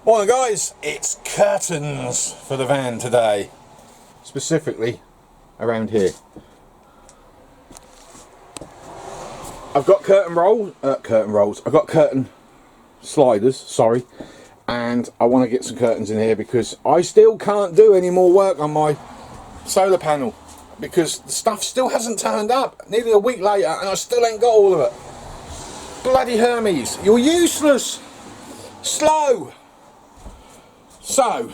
Morning guys, it's curtains for the van today, specifically around here. I've got curtain rolls, I've got curtain sliders, sorry, and I want to get some curtains in here because I still can't do any more work on my solar panel because the stuff still hasn't turned up, nearly a week later, and I still ain't got all of it. Bloody Hermes, you're useless, slow. So,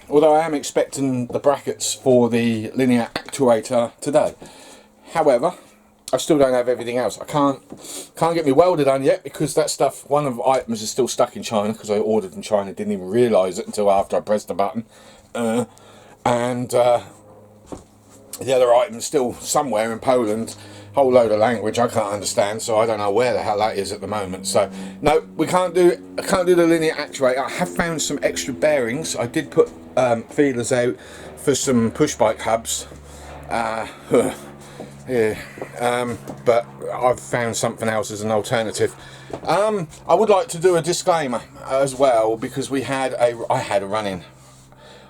although I am expecting the brackets for the linear actuator today, however, I still don't have everything else. I can't get me welder done yet because that stuff, one of the items is still stuck in China because I ordered from China, didn't even realise it until after I pressed the button. And the other item's still somewhere in Poland. Whole load of language I can't understand, so I don't know where the hell that is at the moment. So no, I can't do the linear actuator. I have found some extra bearings. I did put feelers out for some push bike hubs, but I've found something else as an alternative. I would like to do a disclaimer as well because I had a run-in.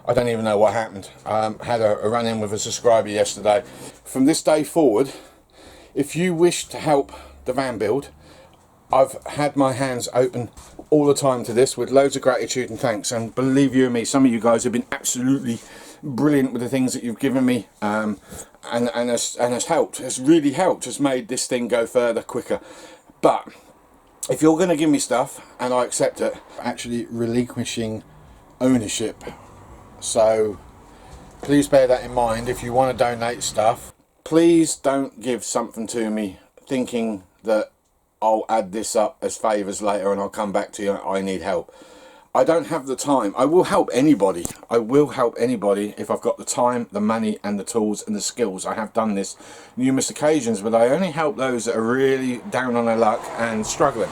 I don't even know what happened. Had a run-in with a subscriber yesterday. From this day forward, if you wish to help the van build, I've had my hands open all the time to this with loads of gratitude and thanks. And believe you me, some of you guys have been absolutely brilliant with the things that you've given me, and has helped. Has really helped. Has made this thing go further quicker. But if you're going to give me stuff and I accept it, actually relinquishing ownership. So please bear that in mind. If you want to donate stuff, please don't give something to me thinking that I'll add this up as favours later and I'll come back to you. I need help. I don't have the time. I will help anybody. I will help anybody if I've got the time, the money and the tools and the skills. I have done this numerous occasions, but I only help those that are really down on their luck and struggling.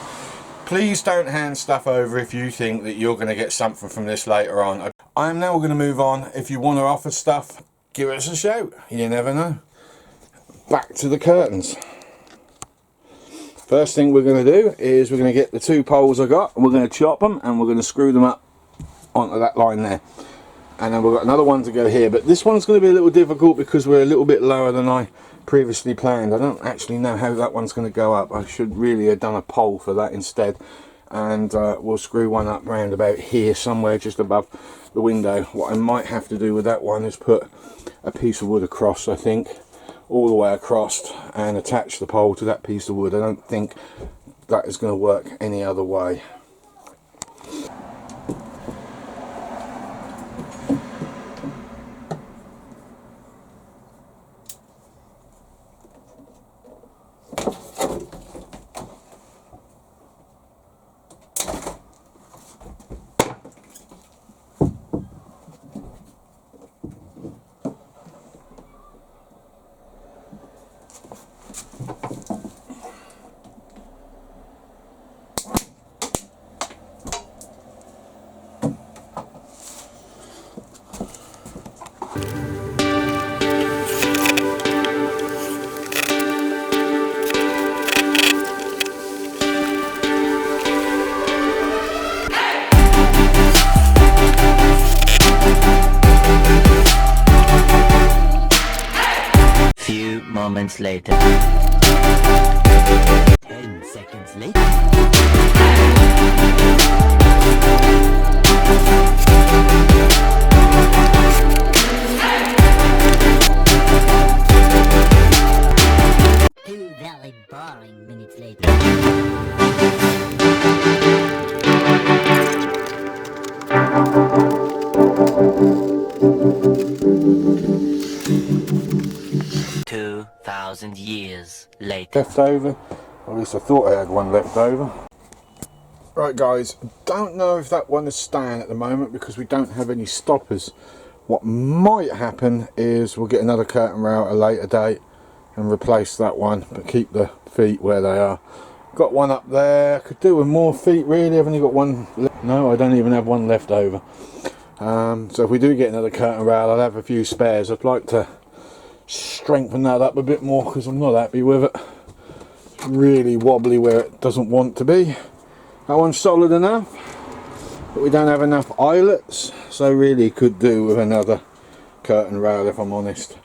Please don't hand stuff over if you think that you're going to get something from this later on. I am now going to move on. If you want to offer stuff, give us a shout. You never know. Back to the curtains. First thing we're going to do is we're going to get the two poles I got and we're going to chop them and we're going to screw them up onto that line there. And then we've got another one to go here, but this one's going to be a little difficult because we're a little bit lower than I previously planned. I don't actually know how that one's going to go up. I should really have done a pole for that instead. And we'll screw one up round about here somewhere just above the window. What I might have to do with that one is put a piece of wood across, I think, all the way across and attach the pole to that piece of wood. I don't think that is going to work any other way. Moments later. 10 seconds later. Two very boring minutes later. Years later. Left over, or at least I thought I had one left over. Right guys, don't know if that one is staying at the moment because we don't have any stoppers. What might happen is we'll get another curtain rail at a later date and replace that one, but keep the feet where they are. Got one up there, could do with more feet really. I've only got one left. No, I don't even have one left over. So if we do get another curtain rail, I'll have a few spares. I'd like to strengthen that up a bit more because I'm not happy with it. It's really wobbly where it doesn't want to be. That one's solid enough. but we don't have enough eyelets, so really could do with another curtain rail if I'm honest.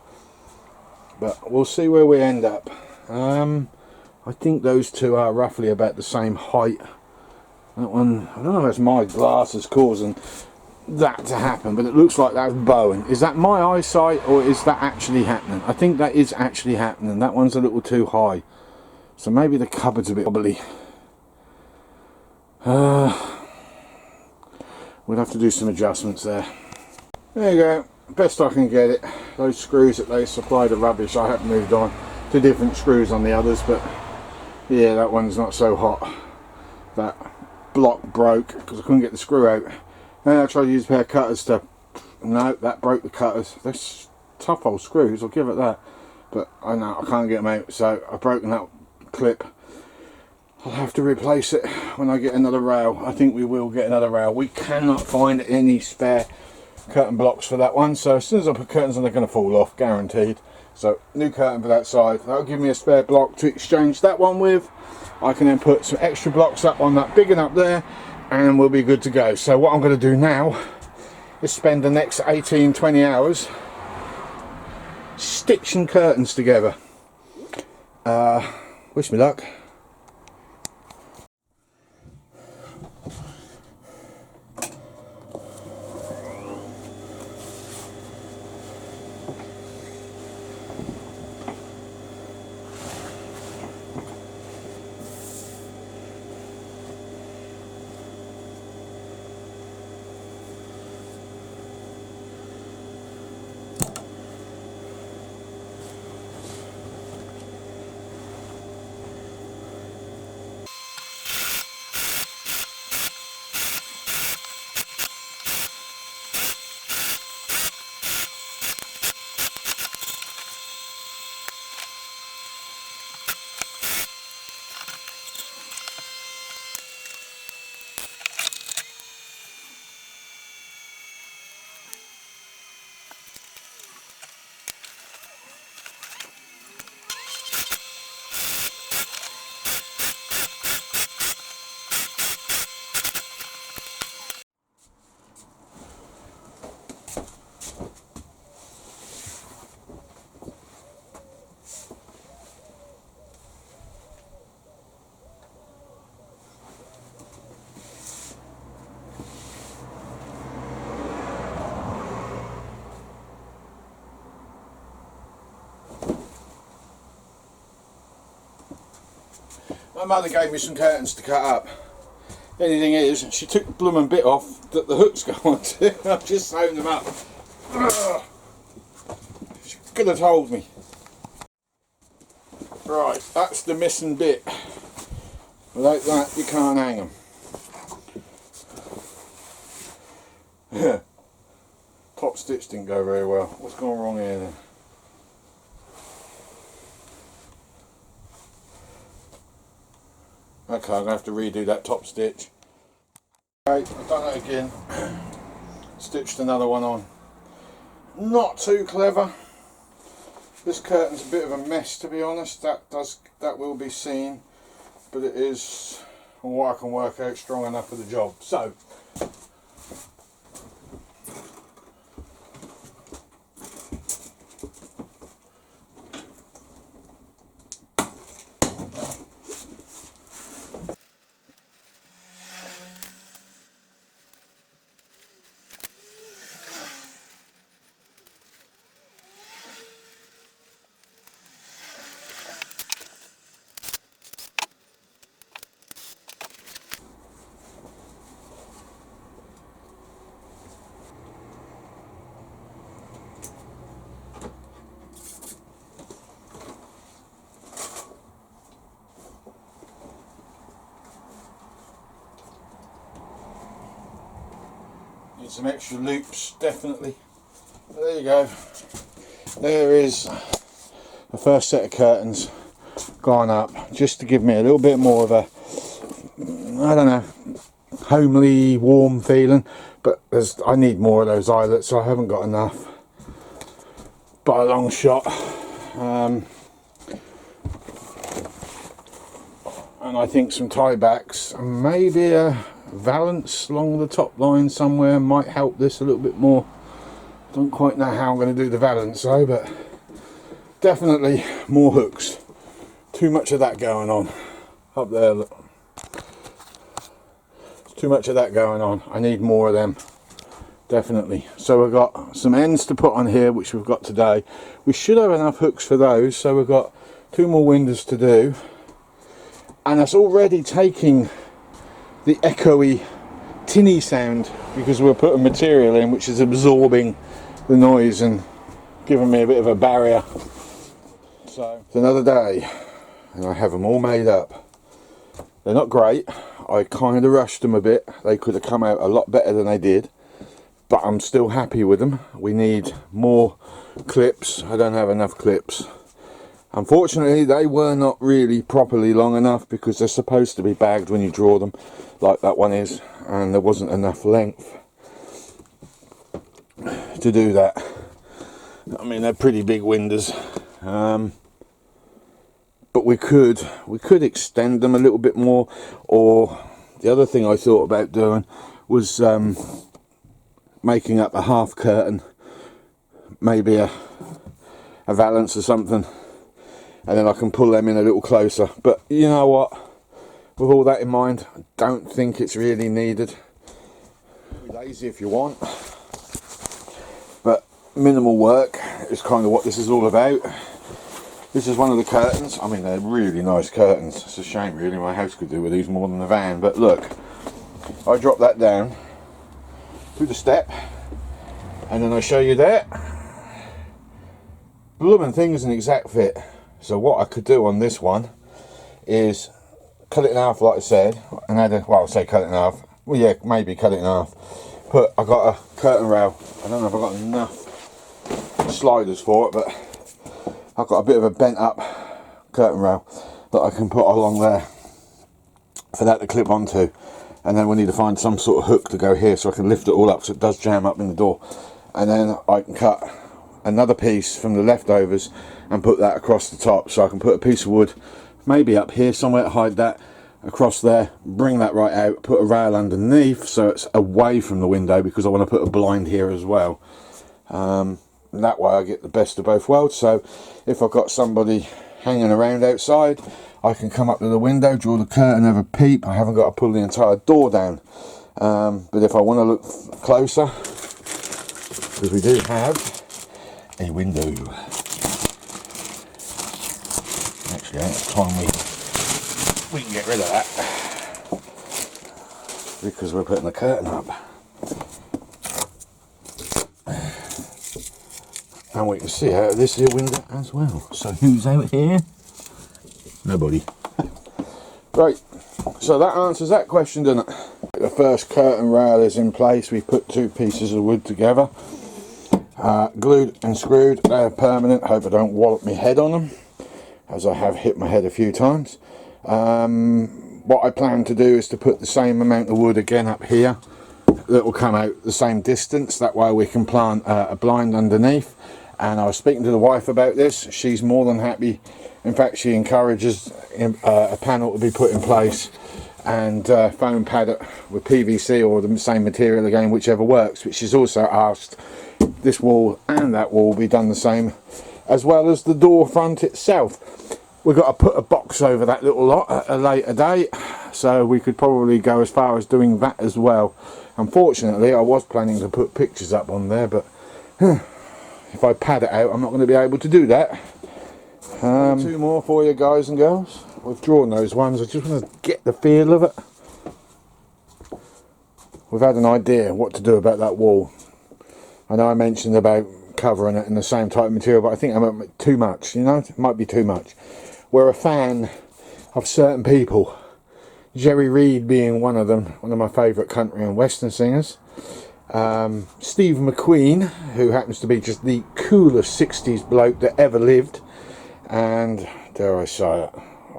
But we'll see where we end up. I think those two are roughly about the same height. That one, I don't know if that's my glasses causing that to happen, but it looks like that's bowing. Is that my eyesight or is that actually happening? I think that is actually happening. That one's a little too high, so maybe the cupboard's a bit wobbly. We'll have to do some adjustments there. There you go, best I can get it. Those screws that they supplied are rubbish. I have moved on to different screws on the others, but yeah, that one's not so hot. That block broke because I couldn't get the screw out. And I tried to use a pair of cutters to... No, that broke the cutters. They're tough old screws, I'll give it that. But I know I can't get them out, so I've broken that clip. I'll have to replace it when I get another rail. I think we will get another rail. We cannot find any spare curtain blocks for that one, so as soon as I put curtains on, they're going to fall off, guaranteed. So new curtain for that side. That'll give me a spare block to exchange that one with. I can then put some extra blocks up on that big one up there, and we'll be good to go. So what I'm going to do now is spend the next 18-20 hours stitching curtains together. Wish me luck. My mother gave me some curtains to cut up. The only thing is, she took the blooming bit off that the hooks go onto. I've just sewn them up. Ugh. She could have told me. Right, that's the missing bit. Without that, you can't hang them. Top stitch didn't go very well. What's gone wrong here then? Okay, I'm going to have to redo that top stitch. Okay, I've done that again. Stitched another one on. Not too clever. This curtain's a bit of a mess, to be honest. That will be seen, but it is what I can work out strong enough for the job. So need some extra loops, definitely. But there you go. There is the first set of curtains gone up, just to give me a little bit more of a, I don't know, homely, warm feeling. But I need more of those eyelets, so I haven't got enough by a long shot. And I think some tie backs, maybe a valance along the top line somewhere might help this a little bit more. Don't quite know how I'm going to do the valance though, but definitely more hooks. Too much of that going on. Up there, look. Too much of that going on. I need more of them, definitely. So we've got some ends to put on here, which we've got today. We should have enough hooks for those, so we've got 2 more windows to do, and that's already taking the echoey tinny sound, because we're putting material in which is absorbing the noise and giving me a bit of a barrier. So it's another day and I have them all made up. They're not great. I kind of rushed them a bit. They could have come out a lot better than they did, but I'm still happy with them. We need more clips. I don't have enough clips. Unfortunately, they were not really properly long enough, because they're supposed to be bagged when you draw them, like that one is, and there wasn't enough length to do that. I mean, they're pretty big windows, but we could extend them a little bit more. Or the other thing I thought about doing was making up a half curtain, maybe a valance or something, and then I can pull them in a little closer. But you know what, with all that in mind, I don't think it's really needed. Be lazy if you want, but minimal work is kind of what this is all about. This is one of the curtains. I mean, they're really nice curtains. It's a shame really, my house could do with these more than the van. But look, I drop that down through the step, and then I show you that. Blooming thing is an exact fit. So what I could do on this one is cut it in half, like I said, and add a, well, I'll say cut it in half. Well, yeah, maybe cut it in half. But I got a curtain rail. I don't know if I've got enough sliders for it, but I've got a bit of a bent up curtain rail that I can put along there for that to clip onto. And then we need to find some sort of hook to go here so I can lift it all up so it does jam up in the door. And then I can cut another piece from the leftovers and put that across the top, so I can put a piece of wood maybe up here somewhere to hide that, across there, bring that right out, put a rail underneath so it's away from the window, because I want to put a blind here as well. That way I get the best of both worlds. So if I've got somebody hanging around outside, I can come up to the window, draw the curtain, have a peep. I haven't got to pull the entire door down. But if I want to look closer, because we do have a window. Actually, I think it's time we can get rid of that, because we're putting the curtain up. And we can see out of this here window as well. So who's out here? Nobody. Right, so that answers that question, doesn't it? The first curtain rail is in place. We put 2 pieces of wood together, glued and screwed. They're permanent. Hope I don't wallop my head on them, as I have hit my head a few times. What I plan to do is to put the same amount of wood again up here that will come out the same distance. That way we can plant a blind underneath. And I was speaking to the wife about this. She's more than happy. In fact, she encourages a panel to be put in place, and foam pad it with PVC or the same material again, whichever works. But she's also asked this wall and that wall be done the same, as well as the door front itself. We've got to put a box over that little lot at a later date, so we could probably go as far as doing that as well. Unfortunately, I was planning to put pictures up on there, but if I pad it out, I'm not going to be able to do that. 2 more for you guys and girls. We've drawn those ones. I just want to get the feel of it. We've had an idea what to do about that wall. I know I mentioned about covering it in the same type of material, but I think I might be too much, you know, it might be too much. We're a fan of certain people, Jerry Reed being one of them, one of my favourite country and western singers. Steve McQueen, who happens to be just the coolest 60s bloke that ever lived, and dare I say it,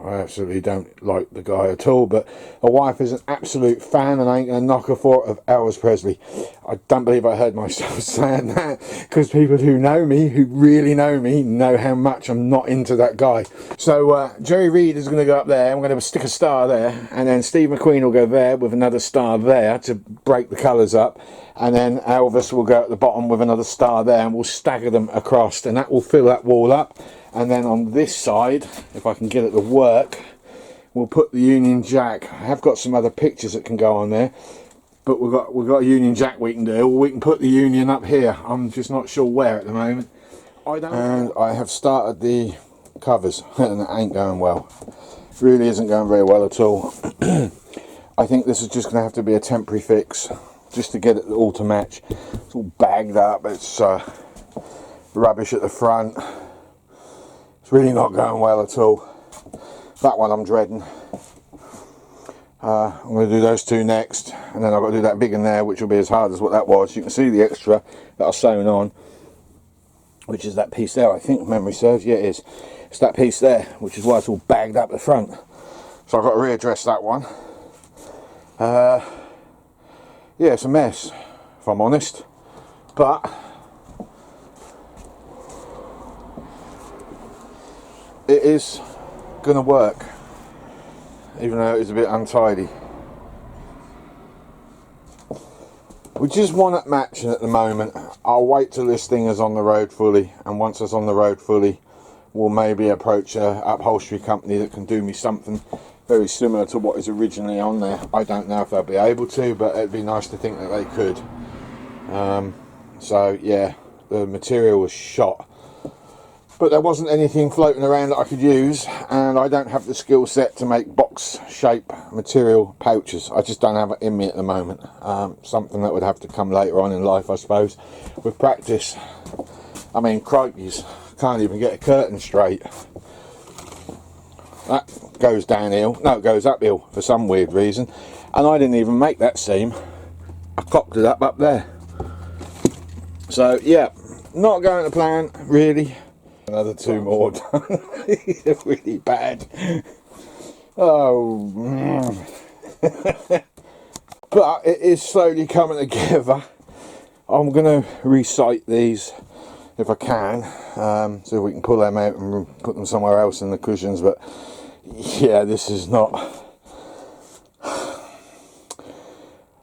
I absolutely don't like the guy at all, but my wife is an absolute fan and I ain't going to knock her for it of Elvis Presley. I don't believe I heard myself saying that, because people who know me, who really know me, know how much I'm not into that guy. So Jerry Reed is going to go up there, I'm going to stick a star there, and then Steve McQueen will go there with another star there to break the colours up, and then Elvis will go at the bottom with another star there, and we'll stagger them across, and that will fill that wall up. And then on this side, if I can get it to work, we'll put the Union Jack. I have got some other pictures that can go on there, but we've got a Union Jack we can do. We can put the Union up here. I'm just not sure where at the moment. And I have started the covers, and it ain't going well. Really isn't going very well at all. I think this is just going to have to be a temporary fix, just to get it all to match. It's all bagged up. It's rubbish at the front. Really not going well at all. That one I'm dreading. I'm going to do those two next, and then I've got to do that big in there, which will be as hard as what that was. You can see the extra that I've sewn on, which is that piece there, I think, if memory serves. Yeah, it is. It's that piece there, which is why it's all bagged up the front. So I've got to readdress that one. Yeah, it's a mess, if I'm honest. But it is going to work, even though it is a bit untidy. We just want it matching at the moment. I'll wait till this thing is on the road fully, and once it's on the road fully, we'll maybe approach a upholstery company that can do me something very similar to what is originally on there. I don't know if they'll be able to, but it'd be nice to think that they could. So yeah, the material was shot, but there wasn't anything floating around that I could use, and I don't have the skill set to make box shape material pouches. I just don't have it in me at the moment. Something that would have to come later on in life, I suppose, with practice. I mean, crikeys, can't even get a curtain straight. That goes downhill, no, it goes uphill for some weird reason, and I didn't even make that seam. I cocked it up there. So yeah, not going to plan really. Another two more done. They're really bad. Oh, but it is slowly coming together. I'm going to recite these if I can, so we can pull them out and put them somewhere else in the cushions. But yeah, this is not.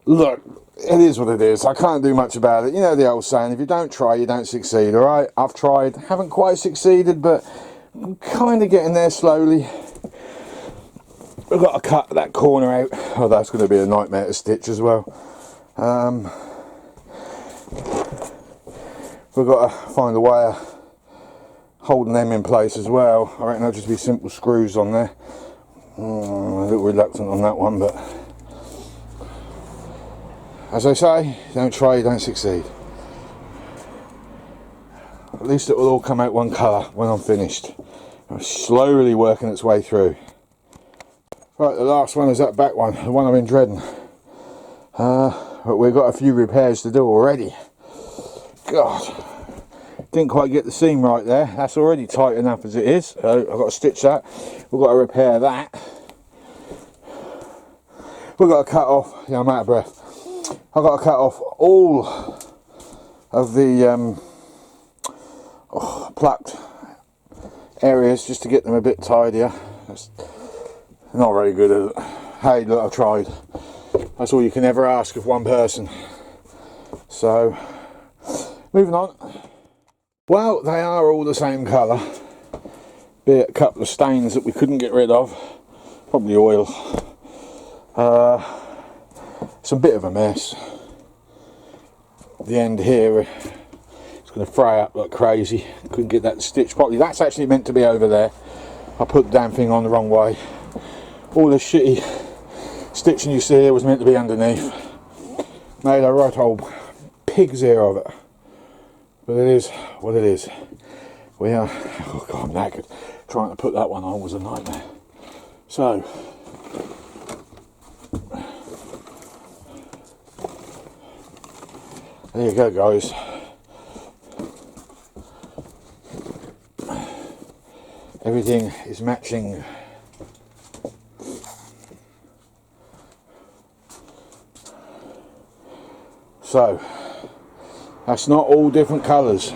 Look, it is what it is. I can't do much about it. You know the old saying, if you don't try, you don't succeed. Alright, I've tried, haven't quite succeeded, but I'm kind of getting there slowly. We've got to cut that corner out. Oh, that's going to be a nightmare to stitch as well. We've got to find a way of holding them in place as well. I reckon there'll just be simple screws on there. I'm a little reluctant on that one, but as I say, don't try, you don't succeed. At least it will all come out one colour when I'm finished. I'm slowly working its way through. Right, the last one is that back one, the one I've been dreading. But we've got a few repairs to do already. God, didn't quite get the seam right there. That's already tight enough as it is, so I've got to stitch that. We've got to repair that. We've got to cut off, yeah, I'm out of breath. I've got to cut off all of the plucked areas just to get them a bit tidier. That's not very good, is it? Hey, look, I've tried. That's all you can ever ask of one person. So, moving on. Well, they are all the same colour, be it a couple of stains that we couldn't get rid of, probably oil. It's a bit of a mess. The end here, it's going to fray up like crazy. Couldn't get that stitched properly. That's actually meant to be over there. I put the damn thing on the wrong way. All the shitty stitching you see here was meant to be underneath. Made a right old pig's ear of it. But it is what it is. We are, oh God, I'm knackered. Trying to put that one on was a nightmare. So, there you go, guys. Everything is matching So that's not all different colours,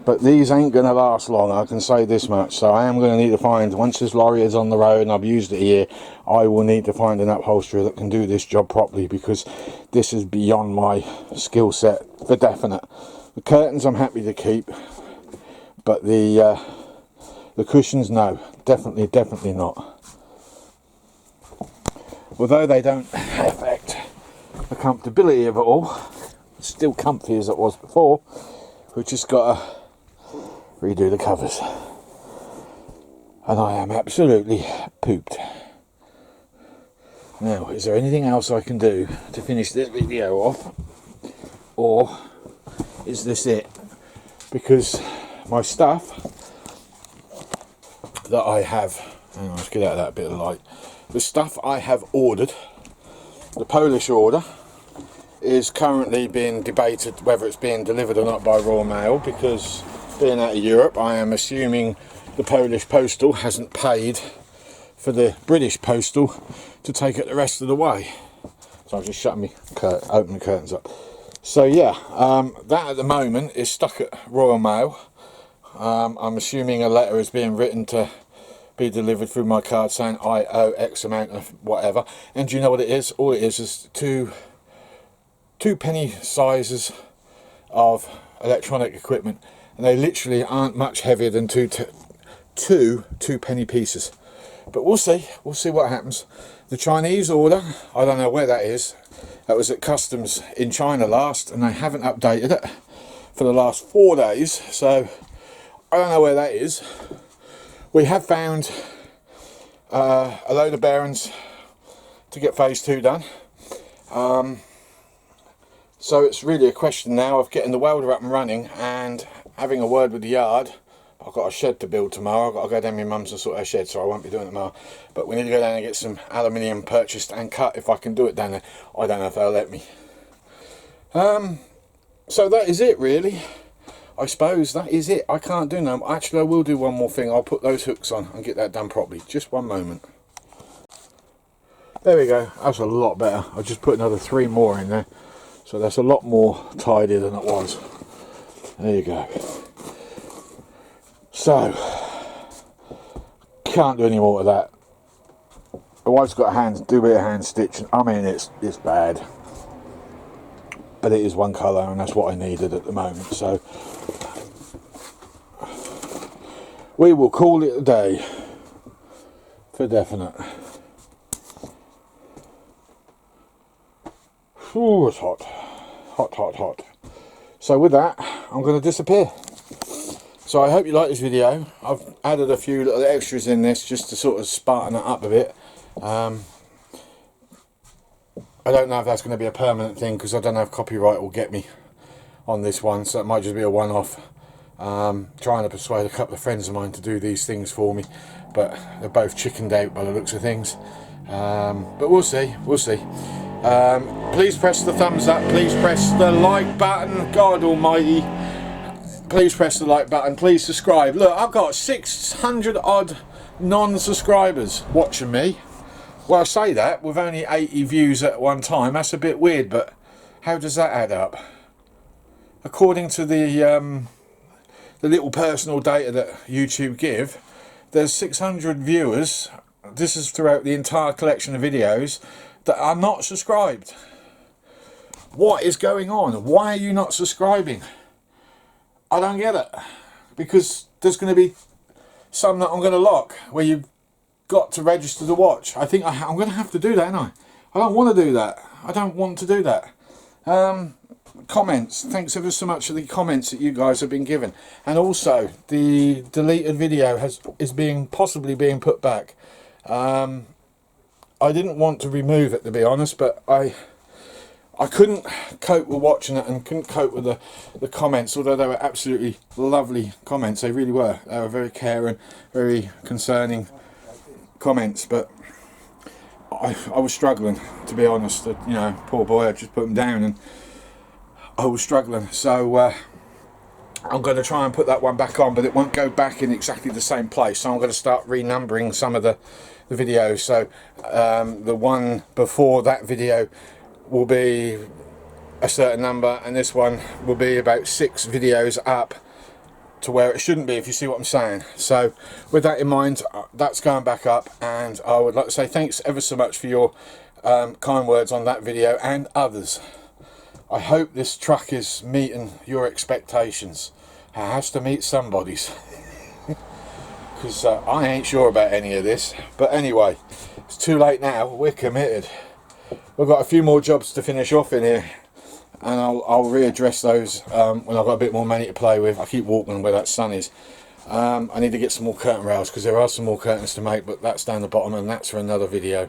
but these ain't going to last long, I can say this much. So I am going to need to find, once this lorry is on the road and I've used it here, I will need to find an upholsterer that can do this job properly, because this is beyond my skill set for definite. The curtains I'm happy to keep, but the cushions, no, definitely not. Although they don't affect the comfortability of it all, it's still comfy as it was before. We've just got to redo the covers, and I am absolutely pooped. Now, is there anything else I can do to finish this video off, or is this it? Because my stuff that I have, hang on, let's get out of that bit of light. The stuff I have ordered, the Polish order, is currently being debated whether it's being delivered or not by Royal Mail, because being out of Europe, I am assuming the Polish postal hasn't paid for the British postal to take it the rest of the way. So I'm just shutting me open the curtains up. So yeah, that at the moment is stuck at Royal Mail. I'm assuming a letter is being written to be delivered through my card saying I owe X amount of whatever. And do you know what it is? All it is two penny sizes of electronic equipment, and they literally aren't much heavier than two penny pieces. But we'll see what happens. The Chinese order, I don't know where that is. That was at customs in China last, and they haven't updated it for the last 4 days, so I don't know where that is. We have found a load of bearings to get phase 2 done. So it's really a question now of getting the welder up and running and having a word with the yard. I've got a shed to build tomorrow. I've got to go down to my mum's and sort her shed, so I won't be doing it tomorrow. But we need to go down and get some aluminium purchased and cut if I can do it down there. I don't know if they'll let me. So that is it really. I suppose that is it. I can't do no. Actually, I will do one more thing. I'll put those hooks on and get that done properly. Just one moment. There we go. That's a lot better. I just put another 3 more in there. So that's a lot more tidy than it was. There you go. So, can't do any more of that. My wife's got do a bit of hand stitching. I mean, it's bad, but it is one colour, and that's what I needed at the moment. So, we will call it a day for definite. Ooh, it's hot. Hot. So with that, I'm going to disappear. So I hope you like this video. I've added a few little extras in this just to sort of spartan it up a bit. I don't know if that's going to be a permanent thing, because I don't know if copyright will get me on this one, so it might just be a one-off. Trying to persuade a couple of friends of mine to do these things for me, but they're both chickened out by the looks of things. But we'll see. Please press the thumbs up, please press the like button, God almighty. Please press the like button, please subscribe. Look, I've got 600 odd non-subscribers watching me. Well, I say that with only 80 views at one time. That's a bit weird, but how does that add up? According to the little personal data that YouTube give, there's 600 viewers. This is throughout the entire collection of videos that are not subscribed. What is going on? Why are you not subscribing? I don't get it. Because there's going to be some that I'm going to lock where you've got to register to watch. I think I'm going to have to do that, aren't I? I don't want to do that. I don't want to do that. Comments. Thanks ever so much for the comments that you guys have been given. And also, the deleted video is possibly being put back. I didn't want to remove it, to be honest, but I couldn't cope with watching it and couldn't cope with the comments, although they were absolutely lovely comments. They really were. They were very caring, very concerning comments, but I was struggling, to be honest. You know, poor boy, I just put them down and I was struggling. So I'm going to try and put that one back on, but it won't go back in exactly the same place. So I'm going to start renumbering some of the videos. So the one before that video will be a certain number, and this one will be about 6 videos up to where it shouldn't be, if you see what I'm saying. So with that in mind, that's going back up, and I would like to say thanks ever so much for your kind words on that video and others. I hope this truck is meeting your expectations. It has to meet somebody's, because I ain't sure about any of this. But anyway, it's too late now. We're committed. We've got a few more jobs to finish off in here, and I'll readdress those when I've got a bit more money to play with. I keep walking where that sun is. I need to get some more curtain rails, because there are some more curtains to make, but that's down the bottom, and that's for another video.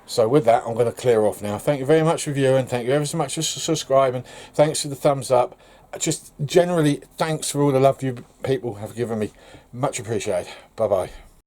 So with that, I'm going to clear off now. Thank you very much for viewing. Thank you ever so much for subscribing. Thanks for the thumbs up. Just generally, thanks for all the love you people have given me. Much appreciated. Bye bye.